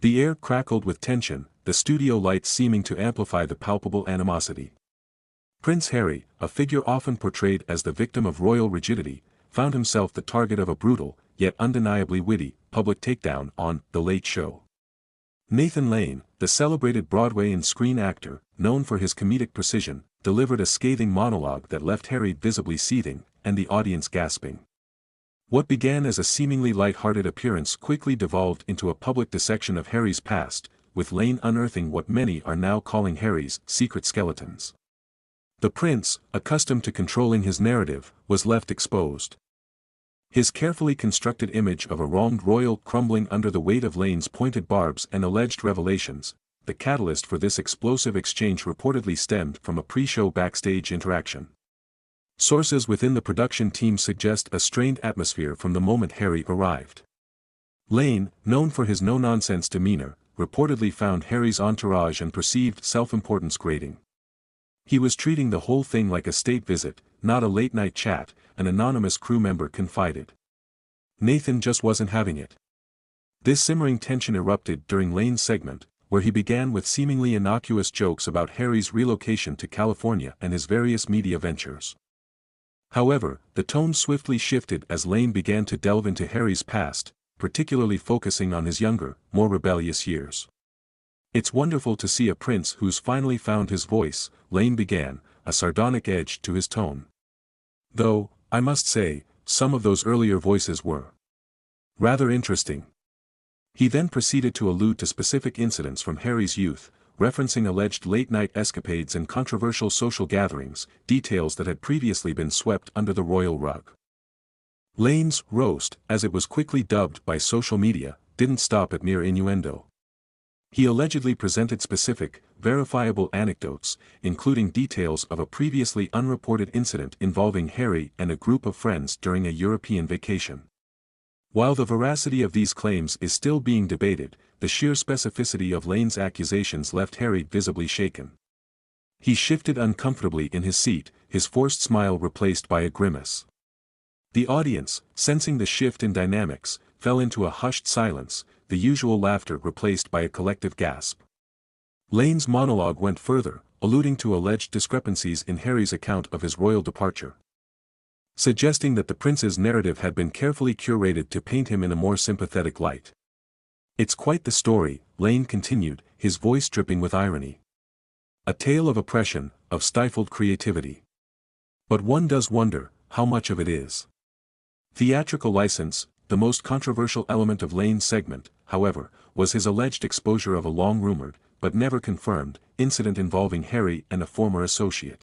The air crackled with tension, the studio lights seeming to amplify the palpable animosity. Prince Harry, a figure often portrayed as the victim of royal rigidity, found himself the target of a brutal, yet undeniably witty, public takedown on The Late Show. Nathan Lane, the celebrated Broadway and screen actor, known for his comedic precision, delivered a scathing monologue that left Harry visibly seething, and the audience gasping. What began as a seemingly light-hearted appearance quickly devolved into a public dissection of Harry's past, with Lane unearthing what many are now calling Harry's secret skeletons. The prince, accustomed to controlling his narrative, was left exposed. His carefully constructed image of a wronged royal crumbling under the weight of Lane's pointed barbs and alleged revelations. The catalyst for this explosive exchange reportedly stemmed from a pre-show backstage interaction. Sources within the production team suggest a strained atmosphere from the moment Harry arrived. Lane, known for his no-nonsense demeanor, reportedly found Harry's entourage and perceived self-importance grating. He was treating the whole thing like a state visit, not a late-night chat, an anonymous crew member confided. Nathan just wasn't having it. This simmering tension erupted during Lane's segment, where he began with seemingly innocuous jokes about Harry's relocation to California and his various media ventures. However, the tone swiftly shifted as Lane began to delve into Harry's past, particularly focusing on his younger, more rebellious years. "It's wonderful to see a prince who's finally found his voice," Lane began, a sardonic edge to his tone. "Though, I must say, some of those earlier voices were rather interesting." He then proceeded to allude to specific incidents from Harry's youth, referencing alleged late-night escapades and controversial social gatherings, details that had previously been swept under the royal rug. Lane's roast, as it was quickly dubbed by social media, didn't stop at mere innuendo. He allegedly presented specific, verifiable anecdotes, including details of a previously unreported incident involving Harry and a group of friends during a European vacation. While the veracity of these claims is still being debated, the sheer specificity of Lane's accusations left Harry visibly shaken. He shifted uncomfortably in his seat, his forced smile replaced by a grimace. The audience, sensing the shift in dynamics, fell into a hushed silence, the usual laughter replaced by a collective gasp. Lane's monologue went further, alluding to alleged discrepancies in Harry's account of his royal departure, suggesting that the prince's narrative had been carefully curated to paint him in a more sympathetic light. "It's quite the story," Lane continued, his voice dripping with irony. "A tale of oppression, of stifled creativity. But one does wonder, how much of it is theatrical license." The most controversial element of Lane's segment, however, was his alleged exposure of a long-rumored, but never confirmed, incident involving Harry and a former associate.